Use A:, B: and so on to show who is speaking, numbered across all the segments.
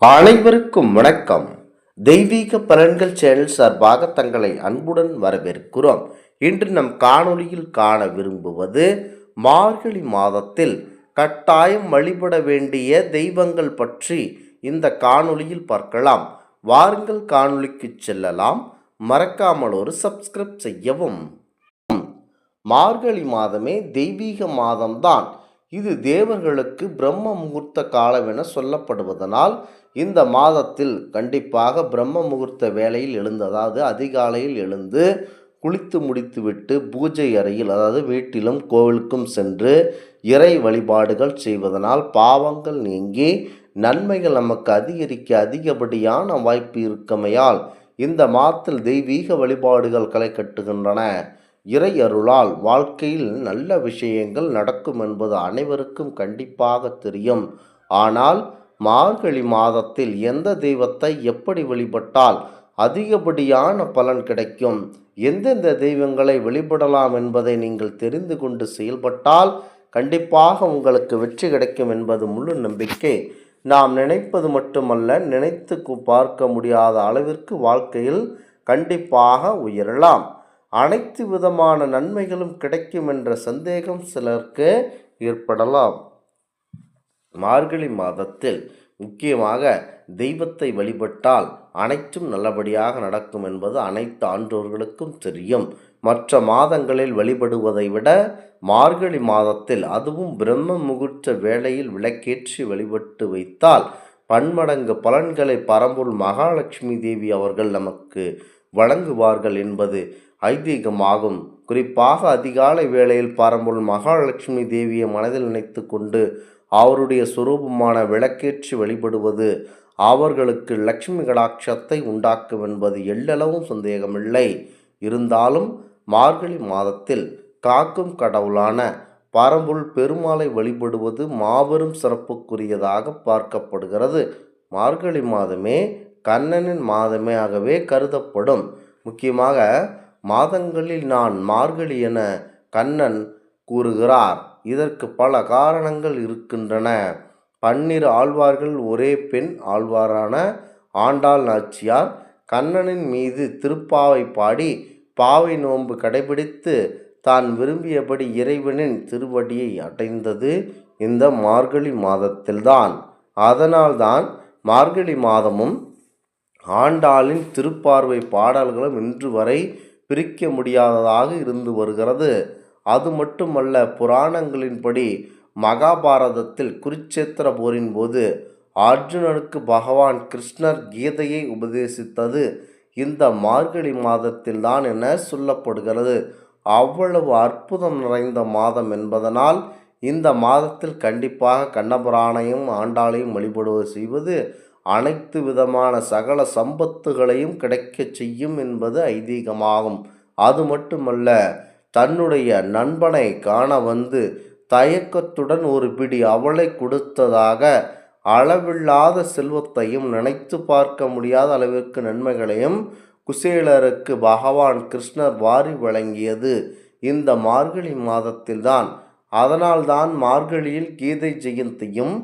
A: அனைவருக்கும் வணக்கம். தெய்வீக பலன்கள் சேனல் சார்பாக தங்களை அன்புடன் வரவேற்கிறோம். இன்று நம் காணொளியில் காண விரும்புவது மார்கழி மாதத்தில் கட்டாயம் வழிபட வேண்டிய தெய்வங்கள் பற்றி இந்த காணொளியில் பார்க்கலாம். வாருங்கள் காணொளிக்கு செல்லலாம். மறக்காமல் ஒரு சப்ஸ்கிரைப் செய்யவும். மார்கழி மாதமே தெய்வீக மாதம்தான். இது தேவர்களுக்கு பிரம்ம முகூர்த்த காலம் என சொல்லப்படுவதனால் இந்த மாதத்தில் கண்டிப்பாக பிரம்ம முகூர்த்த வேளையில் எழுந்து, அதாவது அதிகாலையில் எழுந்து குளித்து முடித்துவிட்டு பூஜை அறையில், அதாவது வீட்டிலும் கோவிலுக்கும் சென்று இறை வழிபாடுகள் செய்வதனால் பாவங்கள் நீங்கி நன்மைகள் நமக்கு அதிகரிக்க அதிகப்படியான வாய்ப்பு இருக்கமையால் இந்த மாதத்தில் தெய்வீக வழிபாடுகள் களை கட்டுகின்றன. இறை அருளால் வாழ்க்கையில் நல்ல விஷயங்கள் நடக்கும் என்பது அனைவருக்கும் கண்டிப்பாக தெரியும். ஆனால் மார்கழி மாதத்தில் எந்த தெய்வத்தை எப்படி வழிபட்டால் அதிகப்படியான பலன் கிடைக்கும், எந்தெந்த தெய்வங்களை வழிபடலாம் என்பதை நீங்கள் தெரிந்து கொண்டு செயல்பட்டால் கண்டிப்பாக உங்களுக்கு வெற்றி கிடைக்கும் என்பது முழு நம்பிக்கை. நாம் நினைப்பது மட்டுமல்ல, நினைத்து பார்க்க முடியாத அளவிற்கு வாழ்க்கையில் கண்டிப்பாக உயரலாம். அனைத்து விதமான நன்மைகளும் கிடைக்கும் என்ற சந்தேகம் சிலருக்கு ஏற்படலாம். மார்கழி மாதத்தில் முக்கியமாக தெய்வத்தை வழிபட்டால் அனைத்தும் நல்லபடியாக நடக்கும் என்பது அனைத்து ஆன்றோர்களுக்கும் தெரியும். மற்ற மாதங்களில் வழிபடுவதை விட மார்கழி மாதத்தில், அதுவும் பிரம்ம முகூர்த்த வேளையில் விளக்கேற்றி வழிபட்டு வைத்தால் பன்மடங்கு பலன்களை பரம்பொருள் மகாலட்சுமி தேவி அவர்கள் நமக்கு வழங்குவார்கள் என்பது ஐதீகமாகும். குறிப்பாக அதிகாலை வேளையில் பரம்பொருள் மகாலட்சுமி தேவியை மனதில் நினைத்து கொண்டு அவருடைய சுரூபமான விளக்கேற்றி வழிபடுவது அவர்களுக்கு லட்சுமி கடாட்சத்தை உண்டாக்கும் என்பது எள்ளளவும் சந்தேகமில்லை. இருந்தாலும் மார்கழி மாதத்தில் காக்கும் கடவுளான பரம்பொருள் பெருமாளை வழிபடுவது மாபெரும் சிறப்புக்குரியதாக பார்க்கப்படுகிறது. மார்கழி மாதமே கண்ணனின் மாதமே கருதப்படும். முக்கியமாக மாதங்களில் நான் மார்கழி என கண்ணன் கூறுகிறார். இதற்கு பல காரணங்கள் இருக்கின்றன. 12 ஆழ்வார்கள் ஒரே பெண் ஆழ்வாரான ஆண்டாள் நாச்சியார் கண்ணனின் மீது திருப்பாவை பாடி பாவை நோன்பு கடைபிடித்து தான் விரும்பியபடி இறைவனின் திருவடியை அடைந்தது இந்த மார்கழி மாதத்தில்தான். அதனால்தான் மார்கழி மாதமும் ஆண்டாளின் திருப்பார்வை பாடல்களும் இன்று வரை பிரிக்க முடியாததாக இருந்து வருகிறது. அது மட்டுமல்ல, புராணங்களின்படி மகாபாரதத்தில் குருச்சேத்திர போரின் போது அர்ஜுனனுக்கு பகவான் கிருஷ்ணர் கீதையை உபதேசித்தது இந்த மார்கழி மாதத்தில்தான் என சொல்லப்படுகிறது. அவ்வளவு அற்புதம் நிறைந்த மாதம் என்பதனால் இந்த மாதத்தில் கண்டிப்பாக கண்ணபுராணையும் ஆண்டாளையும் வழிபடுவது செய்வது அனைத்து விதமான சகல சம்பத்துகளையும் கிடைக்கச் செய்யும் என்பது ஐதீகமாகும். அது மட்டுமல்ல, தன்னுடைய நண்பனை காண வந்து தயக்கத்துடன் ஒரு பிடி அவளை கொடுத்ததாக அளவில்லாத செல்வத்தையும் நினைத்து பார்க்க முடியாத அளவிற்கு நன்மைகளையும் குசேலருக்கு பகவான் கிருஷ்ணர் வாரி வழங்கியது இந்த மார்கழி மாதத்தில்தான். அதனால்தான் மார்கழியில் கீதை ஜெயந்தியும்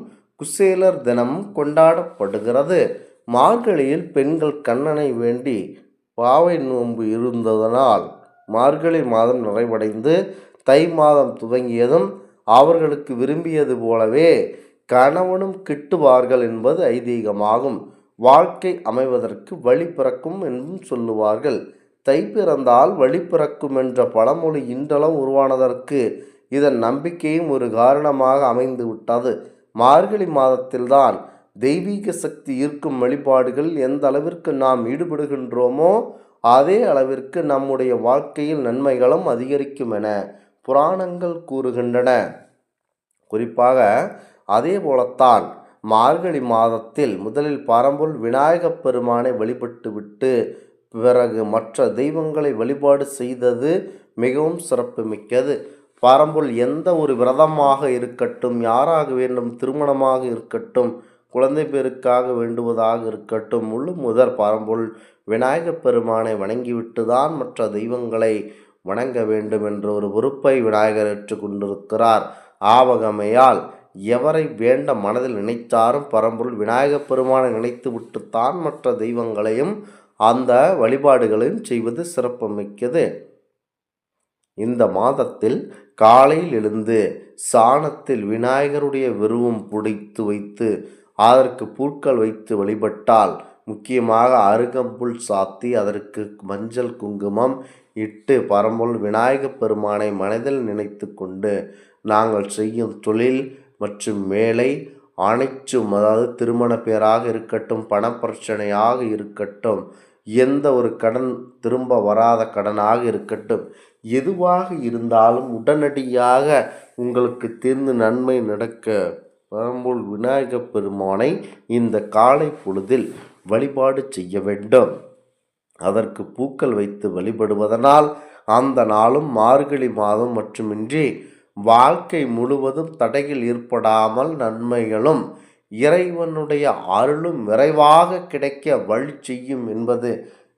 A: குசேலர் தினம் கொண்டாடப்படுகிறது. மார்கழியில் பெண்கள் கண்ணனை வேண்டி பாவை நோன்பு இருந்ததனால் மார்கழி மாதம் நிறைவடைந்து தை மாதம் துவங்கியதும் அவர்களுக்கு விரும்பியது போலவே கணவனும் கிட்டுவார்கள் என்பது ஐதீகமாகும். வாழ்க்கை அமைவதற்கு வழி பிறக்கும் என்றும் சொல்லுவார்கள். தை பிறந்தால் வழி பிறக்கும் என்ற பழமொழி இன்றளவும் உருவானதற்கு இதன் நம்பிக்கையும் ஒரு காரணமாக அமைந்து விட்டது. மார்கழி மாதத்தில்தான் தெய்வீக சக்தி ஈர்க்கும் வழிபாடுகள் எந்த அளவிற்கு நாம் ஈடுபடுகின்றோமோ அதே அளவிற்கு நம்முடைய வாழ்க்கையில் நன்மைகளும் அதிகரிக்கும் என புராணங்கள் கூறுகின்றன. குறிப்பாக அதே போலத்தான் மார்கழி மாதத்தில் முதலில் பரம்பொருள் விநாயகப் பெருமானை வழிபட்டுவிட்டு பிறகு மற்ற தெய்வங்களை வழிபாடு செய்தது மிகவும் சிறப்பு மிக்கது. பரம்பொருள் எந்த ஒரு விரதமாக இருக்கட்டும், யாராக வேண்டும், திருமணமாக இருக்கட்டும், குழந்தை பேருக்காக வேண்டுவதாக இருக்கட்டும், முழு முதற் பரம்பொருள் விநாயகப் பெருமானை வணங்கிவிட்டு தான் மற்ற தெய்வங்களை வணங்க வேண்டும் என்ற ஒரு பொறுப்பை விநாயகர் ஏற்றுக்கொண்டிருக்கிறார். ஆவகமையால் எவரை வேண்ட மனதில் நினைத்தாரும் பரம்பொருள் விநாயகப் பெருமானை நினைத்து விட்டுத்தான் மற்ற தெய்வங்களையும் அந்த வழிபாடுகளையும் செய்வது சிறப்புமிக்கது. இந்த மாதத்தில் காலையில் எழுந்து சாணத்தில் விநாயகருடைய விருவம் பிடித்து வைத்து அதற்கு பூக்கள் வைத்து வழிபட்டால், முக்கியமாக அருகம்புல் சாத்தி அதற்கு மஞ்சள் குங்குமம் இட்டு பரம்பொருள் விநாயகப் பெருமானை மனதில் நினைத்து கொண்டு நாங்கள் செய்யும் தொழில் மற்றும் வேலை அனைத்தும், அதாவது திருமண பேராக இருக்கட்டும், பணப்பிரச்சனையாக இருக்கட்டும், எந்த ஒரு கடன் திரும்ப வராத கடனாக இருக்கட்டும், எதுவாக இருந்தாலும் உடனடியாக உங்களுக்கு தீர்ந்து நன்மை நடக்க பரம்பொருள் விநாயகப் பெருமானை இந்த காலை பொழுதில் வழிபாடு செய்ய வேண்டும். அதற்கு பூக்கள் வைத்து வழிபடுவதனால் அந்த நாளும் மார்கழி மாதம் மட்டுமின்றி வாழ்க்கை முழுவதும் தடைகள் ஏற்படாமல் நன்மைகளும் இறைவனுடைய அருளும் விரைவாக கிடைக்க வழி செய்யும் என்பது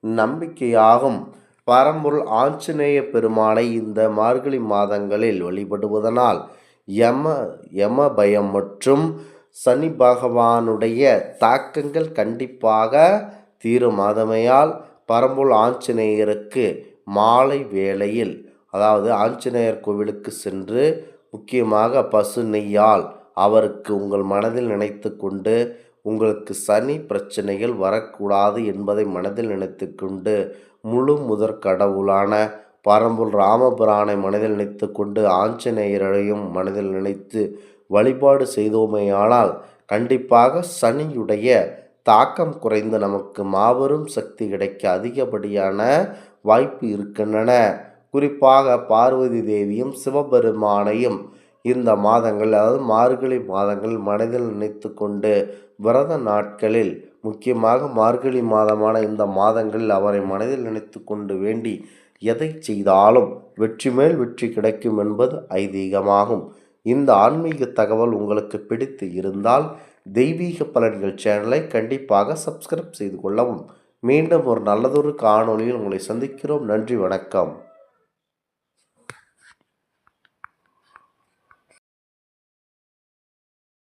A: நம்பிக்கையாகும். பரம்பொருள் ஆஞ்சநேய பெருமானை இந்த மார்கழி மாதங்களில் வழிபடுவதனால் யம பயம் மற்றும் சனி பகவானுடைய தாக்கங்கள் கண்டிப்பாக தீரும். மாதமையால் பரம்பொருள் ஆஞ்சநேயருக்கு மாலை வேளையில், அதாவது ஆஞ்சநேயர் கோவிலுக்கு சென்று முக்கியமாக பசு நெய்யால் அவருக்கு உங்கள் மனதில் நினைத்து கொண்டு, உங்களுக்கு சனி பிரச்சனைகள் வரக்கூடாது என்பதை மனதில் நினைத்து கொண்டு, முழு முதற் கடவுளான பரம்பொருள் ராமபிரானை மனதில் நினைத்து கொண்டு ஆஞ்சநேயரையும் மனதில் நினைத்து வழிபாடு செய்தோமேயானால் கண்டிப்பாக சனியுடைய தாக்கம் குறைந்து நமக்கு மாபெரும் சக்தி கிடைக்க அதிகப்படியான வாய்ப்பு இருக்கின்றன. குறிப்பாக பார்வதி தேவியும் சிவபெருமானையும் இந்த மாதங்கள், அதாவது மார்கழி மாதங்கள் மனதில் நினைத்து கொண்டு விரத நாட்களில், முக்கியமாக மார்கழி மாதமான இந்த மாதங்களில் அவரை மனதில் நினைத்து கொண்டு வேண்டி எதை செய்தாலும் வெற்றி மேல் வெற்றி கிடைக்கும் என்பது ஐதீகமாகும். இந்த ஆன்மீக தகவல் உங்களுக்கு பிடித்து இருந்தால் தெய்வீக பலன்கள் சேனலை கண்டிப்பாக சப்ஸ்கிரைப் செய்து கொள்ளவும். மீண்டும் ஒரு நல்லதொரு காணொளியில் உங்களை சந்திக்கிறோம். நன்றி, வணக்கம்.